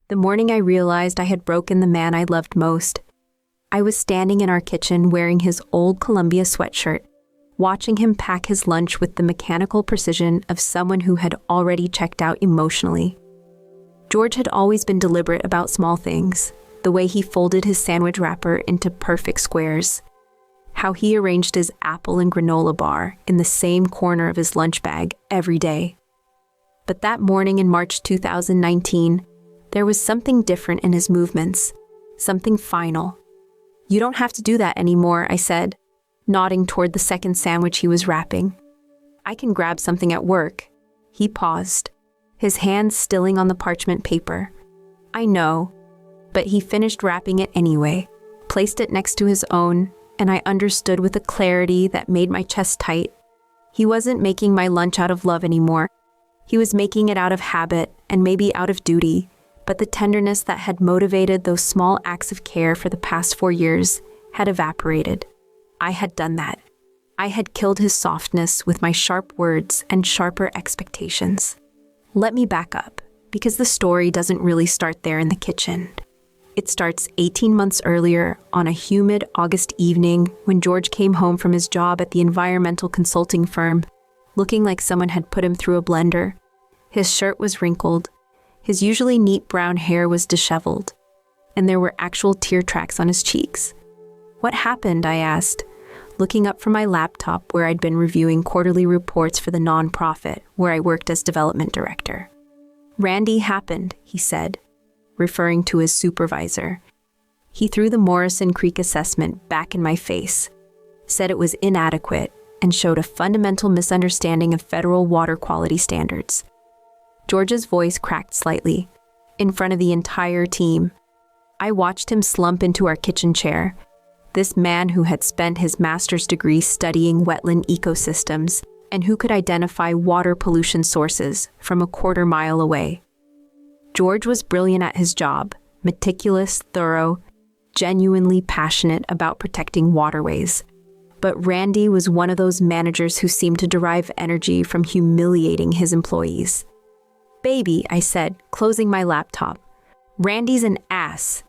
The morning I realized I had broken the man I loved most, I was standing in our kitchen wearing his old Columbia sweatshirt, watching him pack his lunch with the mechanical precision of someone who had already checked out emotionally. George had always been deliberate about small things, the way he folded his sandwich wrapper into perfect squares, how he arranged his apple and granola bar in the same corner of his lunch bag every day. But that morning in March 2019, there was something different in his movements, something final. "You don't have to do that anymore," I said, nodding toward the second sandwich he was wrapping. "I can grab something at work." He paused, his hands stilling on the parchment paper. "I know," but he finished wrapping it anyway, placed it next to his own, and I understood with a clarity that made my chest tight. He wasn't making my lunch out of love anymore. He was making it out of habit and maybe out of duty, but the tenderness that had motivated those small acts of care for the past 4 years had evaporated. I had done that. I had killed his softness with my sharp words and sharper expectations. Let me back up, because the story doesn't really start there in the kitchen. It starts 18 months earlier on a humid August evening when George came home from his job at the environmental consulting firm, looking like someone had put him through a blender. His shirt was wrinkled, his usually neat brown hair was disheveled, and there were actual tear tracks on his cheeks. "What happened?" I asked, looking up from my laptop where I'd been reviewing quarterly reports for the nonprofit where I worked as development director. "Randy happened," he said, referring to his supervisor. He threw the Morrison Creek assessment back in my face, said it was inadequate, and showed a fundamental misunderstanding of federal water quality standards. George's voice cracked slightly, in front of the entire team. I watched him slump into our kitchen chair, this man who had spent his master's degree studying wetland ecosystems and who could identify water pollution sources from a quarter mile away. George was brilliant at his job, meticulous, thorough, genuinely passionate about protecting waterways. But Randy was one of those managers who seemed to derive energy from humiliating his employees. "Baby," I said, closing my laptop, "Randy's an ass.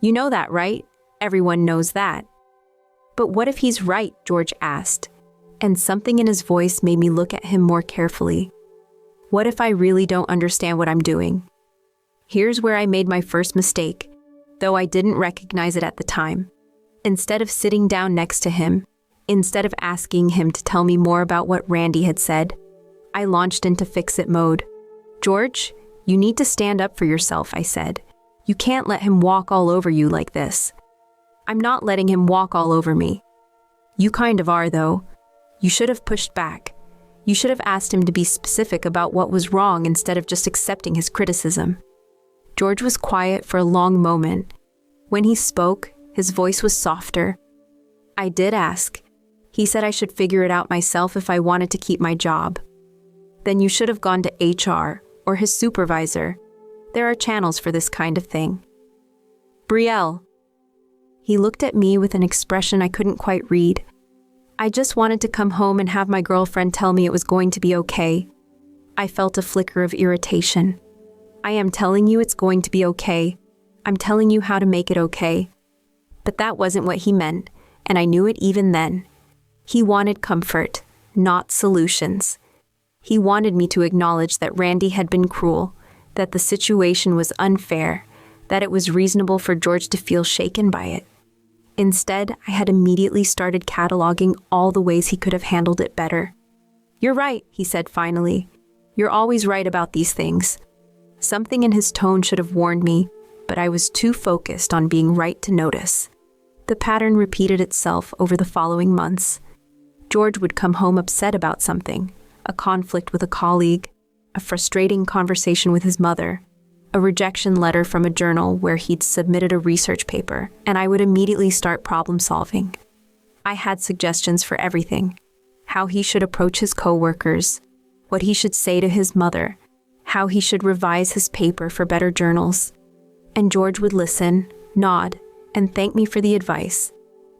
You know that, right? Everyone knows that." "But what if he's right?" George asked, and something in his voice made me look at him more carefully. "What if I really don't understand what I'm doing?" Here's where I made my first mistake, though I didn't recognize it at the time. Instead of sitting down next to him, instead of asking him to tell me more about what Randy had said, I launched into fix-it mode. "George, you need to stand up for yourself," I said. "You can't let him walk all over you like this." "I'm not letting him walk all over me." "You kind of are, though. You should have pushed back. You should have asked him to be specific about what was wrong instead of just accepting his criticism." George was quiet for a long moment. When he spoke, his voice was softer. "I did ask. He said I should figure it out myself if I wanted to keep my job." "Then you should have gone to HR or his supervisor. There are channels for this kind of thing." "Brielle." He looked at me with an expression I couldn't quite read. "I just wanted to come home and have my girlfriend tell me it was going to be okay." I felt a flicker of irritation. "I am telling you it's going to be okay. I'm telling you how to make it okay." But that wasn't what he meant, and I knew it even then. He wanted comfort, not solutions. He wanted me to acknowledge that Randy had been cruel, that the situation was unfair, that it was reasonable for George to feel shaken by it. Instead, I had immediately started cataloging all the ways he could have handled it better. "You're right," he said finally. "You're always right about these things." Something in his tone should have warned me, but I was too focused on being right to notice. The pattern repeated itself over the following months. George would come home upset about something, a conflict with a colleague, a frustrating conversation with his mother, a rejection letter from a journal where he'd submitted a research paper, and I would immediately start problem solving. I had suggestions for everything: how he should approach his coworkers, what he should say to his mother, how he should revise his paper for better journals. And George would listen, nod, and thank me for the advice.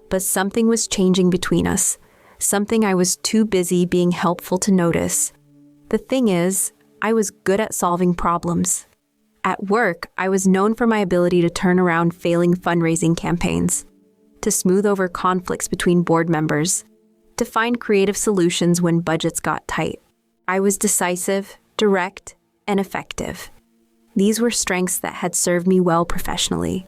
But something was changing between us, something I was too busy being helpful to notice. The thing is, I was good at solving problems. At work, I was known for my ability to turn around failing fundraising campaigns, to smooth over conflicts between board members, to find creative solutions when budgets got tight. I was decisive, direct, and effective. These were strengths that had served me well professionally,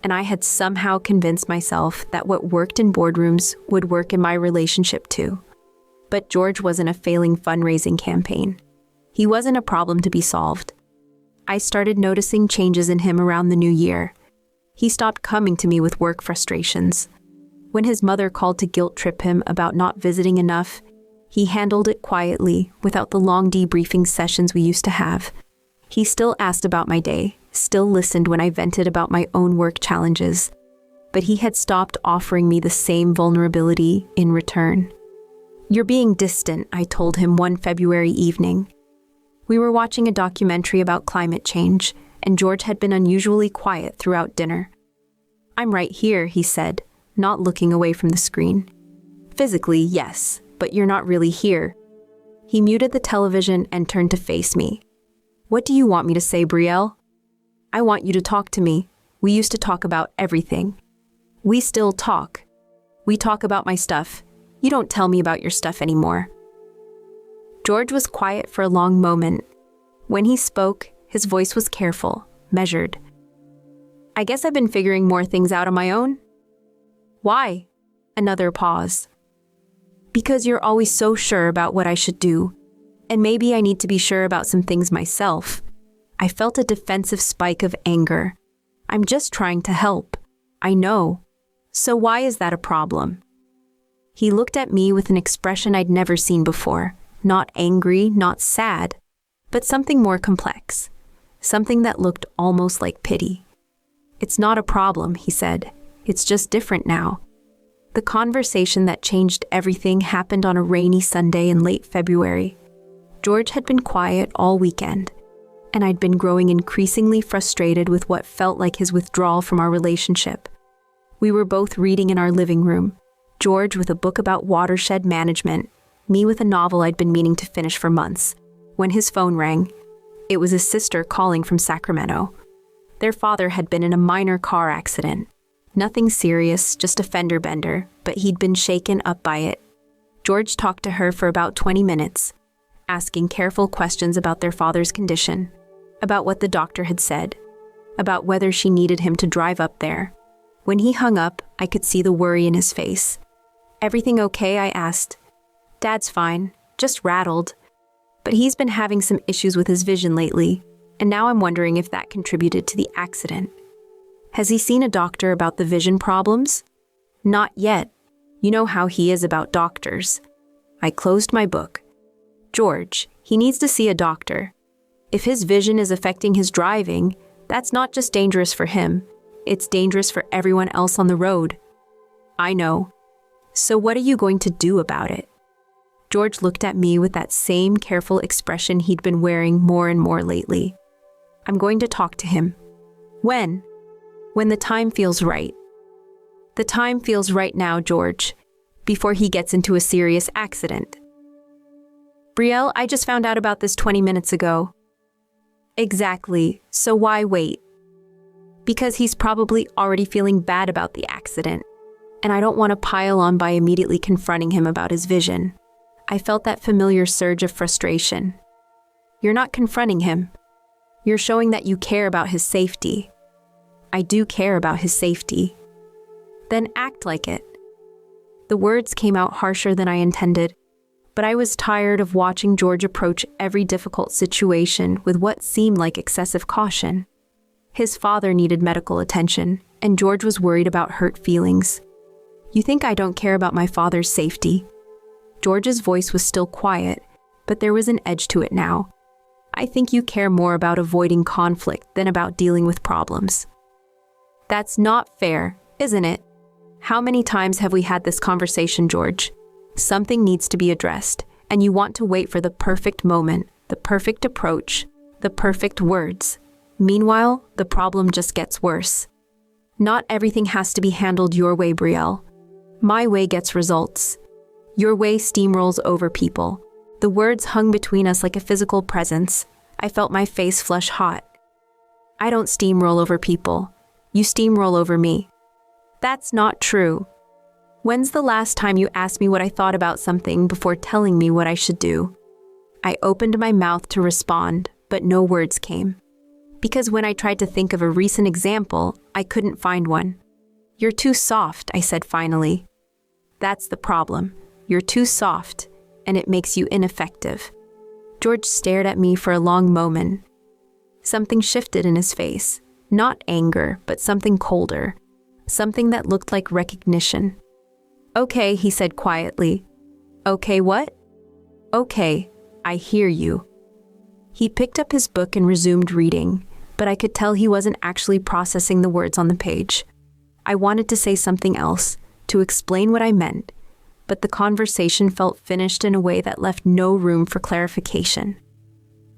and I had somehow convinced myself that what worked in boardrooms would work in my relationship too. But George wasn't a failing fundraising campaign. He wasn't a problem to be solved. I started noticing changes in him around the new year. He stopped coming to me with work frustrations. When his mother called to guilt trip him about not visiting enough, he handled it quietly without the long debriefing sessions we used to have. He still asked about my day, still listened when I vented about my own work challenges, but he had stopped offering me the same vulnerability in return. "You're being distant," I told him one February evening. We were watching a documentary about climate change, and George had been unusually quiet throughout dinner. "I'm right here," he said, not looking away from the screen. "Physically, yes, but you're not really here." He muted the television and turned to face me. "What do you want me to say, Brielle?" "I want you to talk to me. We used to talk about everything. We still talk. We talk about my stuff. You don't tell me about your stuff anymore." George was quiet for a long moment. When he spoke, his voice was careful, measured. "I guess I've been figuring more things out on my own." "Why?" Another pause. "Because you're always so sure about what I should do. And maybe I need to be sure about some things myself." I felt a defensive spike of anger. "I'm just trying to help. I know. So why is that a problem?" He looked at me with an expression I'd never seen before. Not angry, not sad, but something more complex. Something that looked almost like pity. "It's not a problem," he said. "It's just different now." The conversation that changed everything happened on a rainy Sunday in late February. George had been quiet all weekend, and I'd been growing increasingly frustrated with what felt like his withdrawal from our relationship. We were both reading in our living room, George with a book about watershed management, me with a novel I'd been meaning to finish for months, when his phone rang. It was his sister calling from Sacramento. Their father had been in a minor car accident. Nothing serious, just a fender bender, but he'd been shaken up by it. George talked to her for about 20 minutes, asking careful questions about their father's condition, about what the doctor had said, about whether she needed him to drive up there. When he hung up, I could see the worry in his face. "Everything okay?" I asked. "Dad's fine, just rattled. But he's been having some issues with his vision lately, and now I'm wondering if that contributed to the accident." "Has he seen a doctor about the vision problems?" "Not yet. You know how he is about doctors." I closed my book. "George, he needs to see a doctor. If his vision is affecting his driving, that's not just dangerous for him, it's dangerous for everyone else on the road." "I know. So what are you going to do about it?" George looked at me with that same careful expression he'd been wearing more and more lately. "I'm going to talk to him." "When?" "When the time feels right." "The time feels right now, George, before he gets into a serious accident." "Brielle, I just found out about this 20 minutes ago." "Exactly, so why wait?" "Because he's probably already feeling bad about the accident, and I don't want to pile on by immediately confronting him about his vision." I felt that familiar surge of frustration. "You're not confronting him. You're showing that you care about his safety." "I do care about his safety." "Then act like it." The words came out harsher than I intended, but I was tired of watching George approach every difficult situation with what seemed like excessive caution. His father needed medical attention, and George was worried about hurt feelings. "You think I don't care about my father's safety?" George's voice was still quiet, but there was an edge to it now. "I think you care more about avoiding conflict than about dealing with problems." "That's not fair, isn't it? How many times have we had this conversation, George? Something needs to be addressed, and you want to wait for the perfect moment, the perfect approach, the perfect words. Meanwhile, the problem just gets worse. Not everything has to be handled your way, Brielle. My way gets results. Your way steamrolls over people." The words hung between us like a physical presence. I felt my face flush hot. I don't steamroll over people. You steamroll over me. That's not true. When's the last time you asked me what I thought about something before telling me what I should do? I opened my mouth to respond, but no words came. Because when I tried to think of a recent example, I couldn't find one. You're too soft, I said finally. That's the problem. You're too soft, and it makes you ineffective. George stared at me for a long moment. Something shifted in his face. Not anger, but something colder. Something that looked like recognition. Okay, he said quietly. Okay, what? Okay, I hear you. He picked up his book and resumed reading, but I could tell he wasn't actually processing the words on the page. I wanted to say something else, to explain what I meant, but the conversation felt finished in a way that left no room for clarification.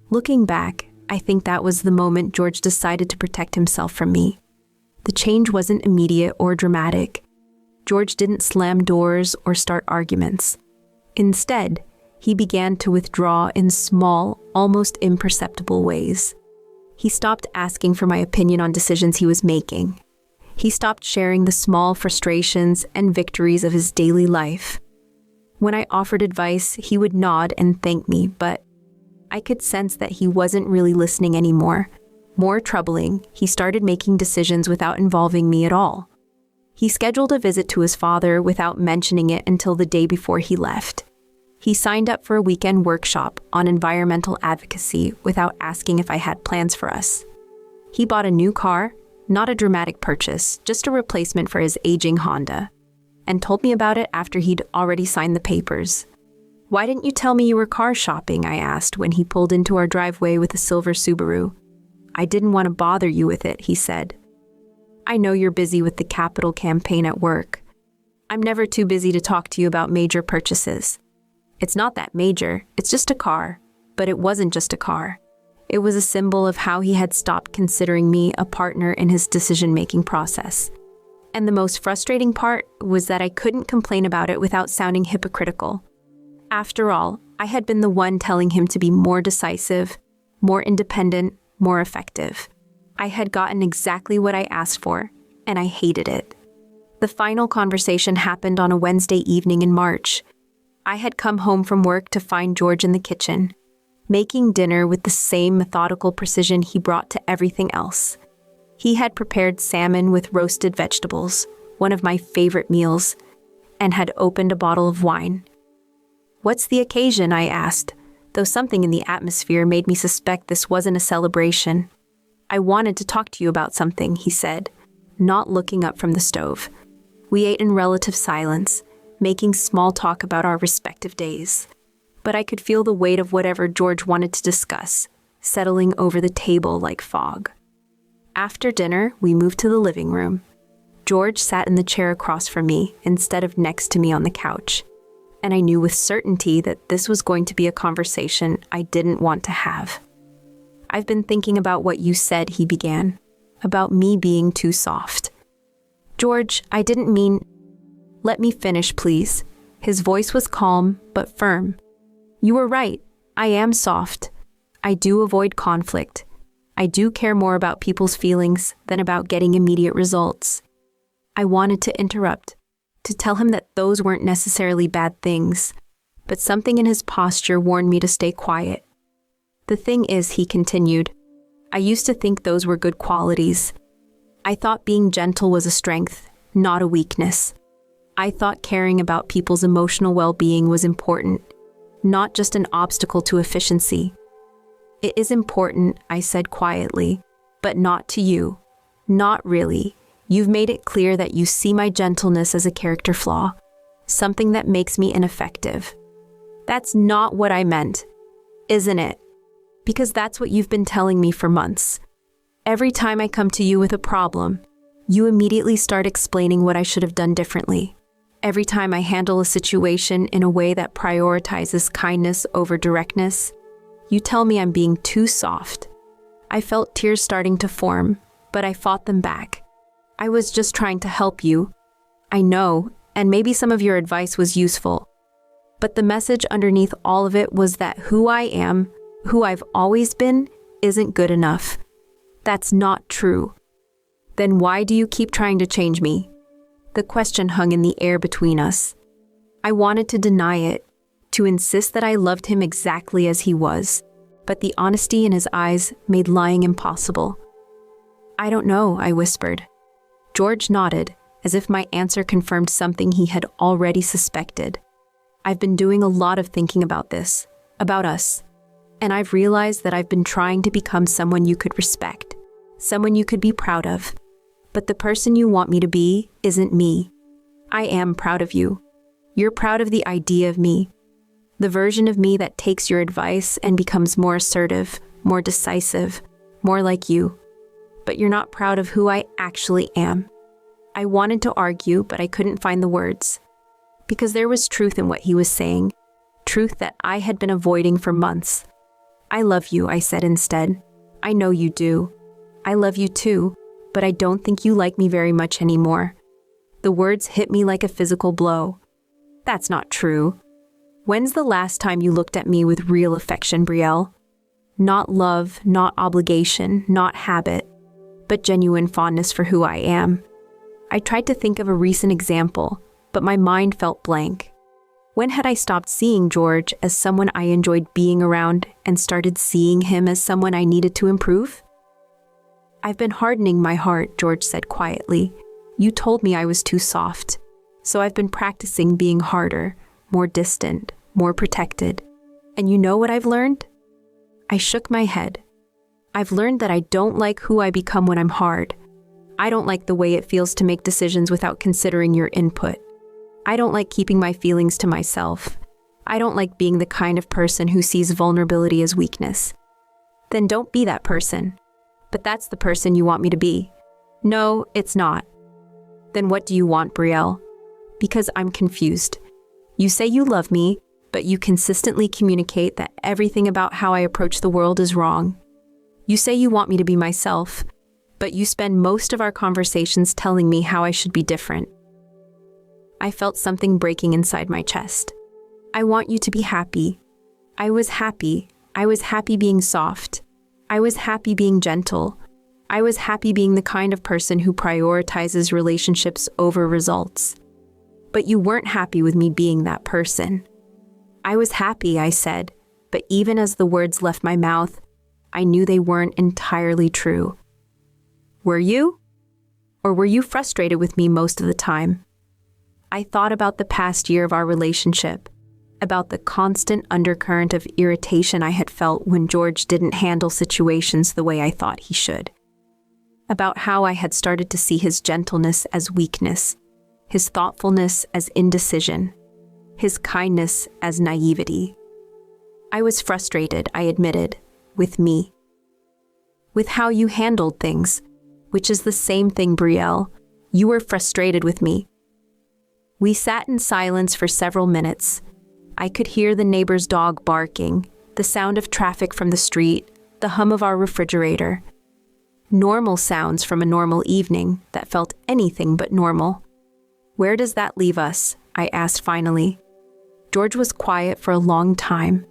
Looking back, I think that was the moment George decided to protect himself from me. The change wasn't immediate or dramatic. George didn't slam doors or start arguments. Instead, he began to withdraw in small, almost imperceptible ways. He stopped asking for my opinion on decisions he was making. He stopped sharing the small frustrations and victories of his daily life. When I offered advice, he would nod and thank me, but I could sense that he wasn't really listening anymore. More troubling, he started making decisions without involving me at all. He scheduled a visit to his father without mentioning it until the day before he left. He signed up for a weekend workshop on environmental advocacy without asking if I had plans for us. He bought a new car, not a dramatic purchase, just a replacement for his aging Honda, and told me about it after he'd already signed the papers. Why didn't you tell me you were car shopping? I asked when he pulled into our driveway with a silver Subaru. I didn't want to bother you with it, he said. I know you're busy with the capital campaign at work. I'm never too busy to talk to you about major purchases. It's not that major, it's just a car. But it wasn't just a car. It was a symbol of how he had stopped considering me a partner in his decision-making process. And the most frustrating part was that I couldn't complain about it without sounding hypocritical. After all, I had been the one telling him to be more decisive, more independent, more effective. I had gotten exactly what I asked for, and I hated it. The final conversation happened on a Wednesday evening in March. I had come home from work to find George in the kitchen, making dinner with the same methodical precision he brought to everything else. He had prepared salmon with roasted vegetables, one of my favorite meals, and had opened a bottle of wine. What's the occasion? I asked, though something in the atmosphere made me suspect this wasn't a celebration. I wanted to talk to you about something, he said, not looking up from the stove. We ate in relative silence, making small talk about our respective days. But I could feel the weight of whatever George wanted to discuss, settling over the table like fog. After dinner, we moved to the living room. George sat in the chair across from me instead of next to me on the couch, and I knew with certainty that this was going to be a conversation I didn't want to have. I've been thinking about what you said, he began, about me being too soft. George, I didn't mean... Let me finish, please. His voice was calm, but firm. You were right. I am soft. I do avoid conflict. I do care more about people's feelings than about getting immediate results. I wanted to interrupt, to tell him that those weren't necessarily bad things, but something in his posture warned me to stay quiet. The thing is, he continued, I used to think those were good qualities. I thought being gentle was a strength, not a weakness. I thought caring about people's emotional well-being was important, not just an obstacle to efficiency. It is important, I said quietly, but not to you. Not really. You've made it clear that you see my gentleness as a character flaw, something that makes me ineffective. That's not what I meant, isn't it? Because that's what you've been telling me for months. Every time I come to you with a problem, you immediately start explaining what I should have done differently. Every time I handle a situation in a way that prioritizes kindness over directness, you tell me I'm being too soft. I felt tears starting to form, but I fought them back. I was just trying to help you. I know, and maybe some of your advice was useful. But the message underneath all of it was that who I am, who I've always been, isn't good enough. That's not true. Then why do you keep trying to change me? The question hung in the air between us. I wanted to deny it, to insist that I loved him exactly as he was, but the honesty in his eyes made lying impossible. I don't know, I whispered. George nodded, as if my answer confirmed something he had already suspected. I've been doing a lot of thinking about this, about us, and I've realized that I've been trying to become someone you could respect, someone you could be proud of. But the person you want me to be isn't me. I am proud of you. You're proud of the idea of me, the version of me that takes your advice and becomes more assertive, more decisive, more like you. But you're not proud of who I actually am. I wanted to argue, but I couldn't find the words. Because there was truth in what he was saying, truth that I had been avoiding for months. I love you, I said instead. I know you do. I love you too, but I don't think you like me very much anymore. The words hit me like a physical blow. That's not true. When's the last time you looked at me with real affection, Brielle? Not love, not obligation, not habit, but genuine fondness for who I am. I tried to think of a recent example, but my mind felt blank. When had I stopped seeing George as someone I enjoyed being around and started seeing him as someone I needed to improve? I've been hardening my heart, George said quietly. You told me I was too soft, so I've been practicing being harder, more distant, more protected. And you know what I've learned? I shook my head. I've learned that I don't like who I become when I'm hard. I don't like the way it feels to make decisions without considering your input. I don't like keeping my feelings to myself. I don't like being the kind of person who sees vulnerability as weakness. Then don't be that person. But that's the person you want me to be. No, it's not. Then what do you want, Brielle? Because I'm confused. You say you love me, but you consistently communicate that everything about how I approach the world is wrong. You say you want me to be myself, but you spend most of our conversations telling me how I should be different. I felt something breaking inside my chest. I want you to be happy. I was happy. I was happy being soft. I was happy being gentle. I was happy being the kind of person who prioritizes relationships over results. But you weren't happy with me being that person. I was happy, I said, but even as the words left my mouth, I knew they weren't entirely true. Were you? Or were you frustrated with me most of the time? I thought about the past year of our relationship, about the constant undercurrent of irritation I had felt when George didn't handle situations the way I thought he should, about how I had started to see his gentleness as weakness, his thoughtfulness as indecision, his kindness as naivety. I was frustrated, I admitted, with me. With how you handled things, which is the same thing, Brielle. You were frustrated with me. We sat in silence for several minutes. I could hear the neighbor's dog barking, the sound of traffic from the street, the hum of our refrigerator. Normal sounds from a normal evening that felt anything but normal. Where does that leave us? I asked finally. George was quiet for a long time.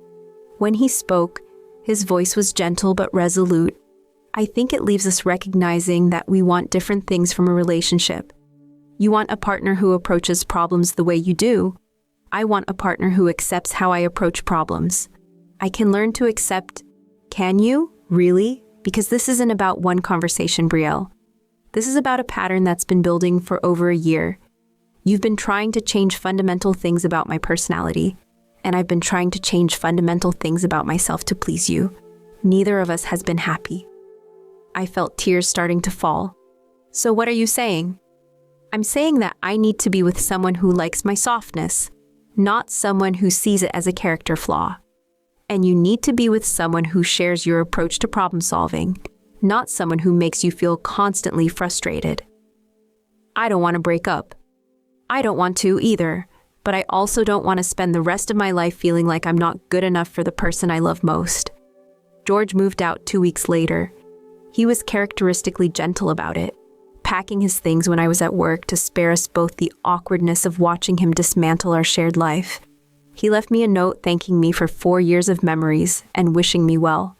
When he spoke, his voice was gentle but resolute. I think it leaves us recognizing that we want different things from a relationship. You want a partner who approaches problems the way you do. I want a partner who accepts how I approach problems. I can learn to accept. Can you? Really? Because this isn't about one conversation, Brielle. This is about a pattern that's been building for over a year. You've been trying to change fundamental things about my personality, and I've been trying to change fundamental things about myself to please you. Neither of us has been happy. I felt tears starting to fall. So what are you saying? I'm saying that I need to be with someone who likes my softness, not someone who sees it as a character flaw. And you need to be with someone who shares your approach to problem solving, not someone who makes you feel constantly frustrated. I don't want to break up. I don't want to either, but I also don't want to spend the rest of my life feeling like I'm not good enough for the person I love most. George moved out 2 weeks later. He was characteristically gentle about it, packing his things when I was at work to spare us both the awkwardness of watching him dismantle our shared life. He left me a note thanking me for 4 years of memories and wishing me well.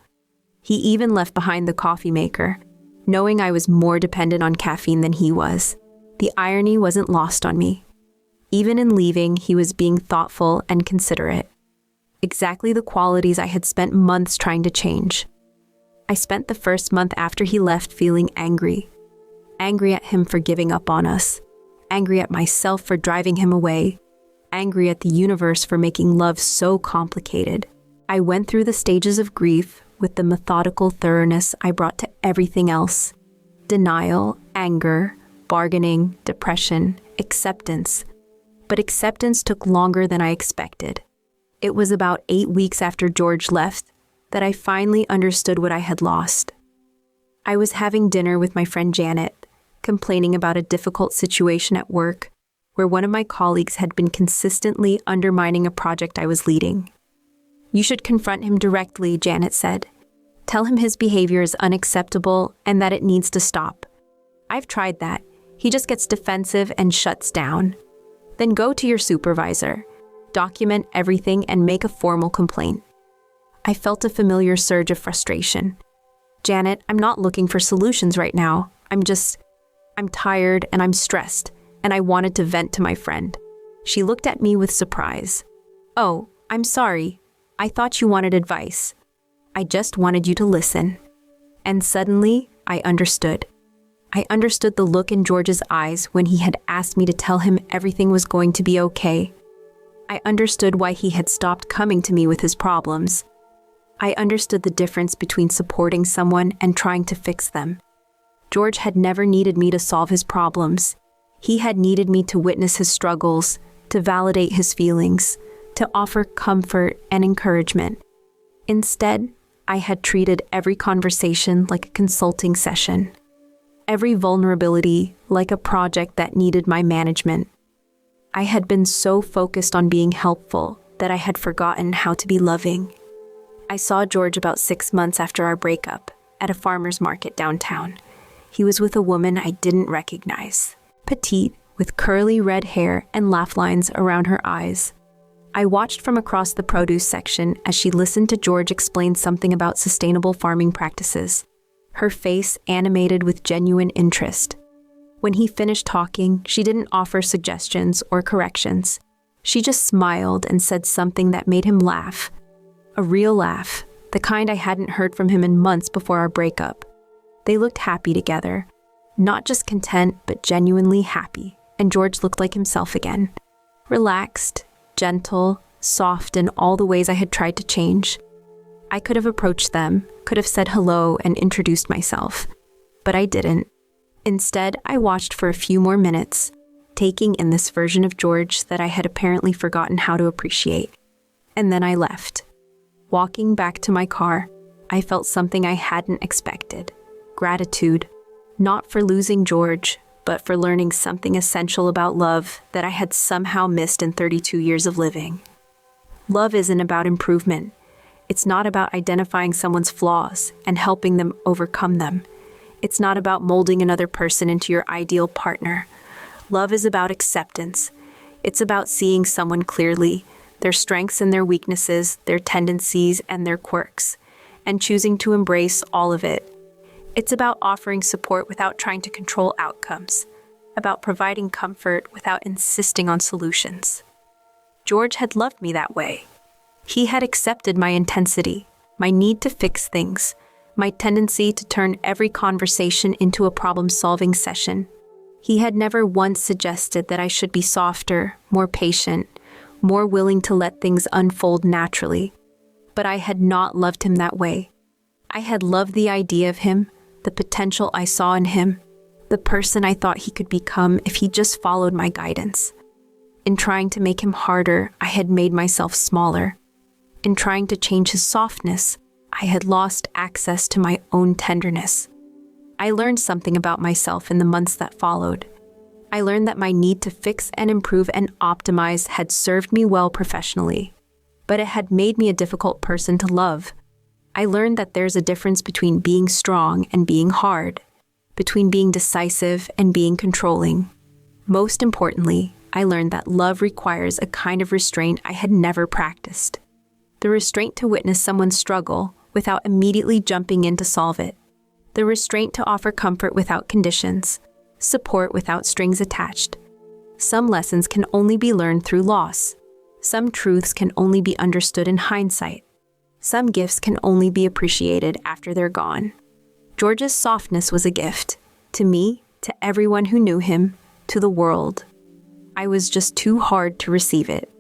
He even left behind the coffee maker, knowing I was more dependent on caffeine than he was. The irony wasn't lost on me. Even in leaving, he was being thoughtful and considerate. Exactly the qualities I had spent months trying to change. I spent the first month after he left feeling angry. Angry at him for giving up on us. Angry at myself for driving him away. Angry at the universe for making love so complicated. I went through the stages of grief with the methodical thoroughness I brought to everything else. Denial, anger, bargaining, depression, acceptance. But acceptance took longer than I expected. It was about 8 weeks after George left that I finally understood what I had lost. I was having dinner with my friend Janet, complaining about a difficult situation at work where one of my colleagues had been consistently undermining a project I was leading. "You should confront him directly," Janet said. "Tell him his behavior is unacceptable and that it needs to stop. I've tried that. He just gets defensive and shuts down. Then go to your supervisor, document everything, and make a formal complaint." I felt a familiar surge of frustration. "Janet, I'm not looking for solutions right now. I'm tired and I'm stressed, and I wanted to vent to my friend." She looked at me with surprise. "Oh, I'm sorry. I thought you wanted advice. I just wanted you to listen." And suddenly, I understood. I understood the look in George's eyes when he had asked me to tell him everything was going to be okay. I understood why he had stopped coming to me with his problems. I understood the difference between supporting someone and trying to fix them. George had never needed me to solve his problems. He had needed me to witness his struggles, to validate his feelings, to offer comfort and encouragement. Instead, I had treated every conversation like a consulting session. Every vulnerability like a project that needed my management. I had been so focused on being helpful that I had forgotten how to be loving. I saw George about 6 months after our breakup at a farmer's market downtown. He was with a woman I didn't recognize, petite, with curly red hair and laugh lines around her eyes. I watched from across the produce section as she listened to George explain something about sustainable farming practices, her face animated with genuine interest. When he finished talking, she didn't offer suggestions or corrections. She just smiled and said something that made him laugh. A real laugh, the kind I hadn't heard from him in months before our breakup. They looked happy together. Not just content, but genuinely happy. And George looked like himself again. Relaxed, gentle, soft in all the ways I had tried to change. I could have approached them, could have said hello and introduced myself. But I didn't. Instead, I watched for a few more minutes, taking in this version of George that I had apparently forgotten how to appreciate. And then I left. Walking back to my car, I felt something I hadn't expected. Gratitude. Not for losing George, but for learning something essential about love that I had somehow missed in 32 years of living. Love isn't about improvement. It's not about identifying someone's flaws and helping them overcome them. It's not about molding another person into your ideal partner. Love is about acceptance. It's about seeing someone clearly, their strengths and their weaknesses, their tendencies and their quirks, and choosing to embrace all of it. It's about offering support without trying to control outcomes, about providing comfort without insisting on solutions. George had loved me that way. He had accepted my intensity, my need to fix things, my tendency to turn every conversation into a problem-solving session. He had never once suggested that I should be softer, more patient, more willing to let things unfold naturally. But I had not loved him that way. I had loved the idea of him, the potential I saw in him, the person I thought he could become if he just followed my guidance. In trying to make him harder, I had made myself smaller. In trying to change his softness, I had lost access to my own tenderness. I learned something about myself in the months that followed. I learned that my need to fix and improve and optimize had served me well professionally, but it had made me a difficult person to love. I learned that there's a difference between being strong and being hard, between being decisive and being controlling. Most importantly, I learned that love requires a kind of restraint I had never practiced. The restraint to witness someone struggle without immediately jumping in to solve it. the restraint to offer comfort without conditions, support without strings attached. Some lessons can only be learned through loss. Some truths can only be understood in hindsight. Some gifts can only be appreciated after they're gone. George's softness was a gift. To me, to everyone who knew him, to the world. I was just too hard to receive it.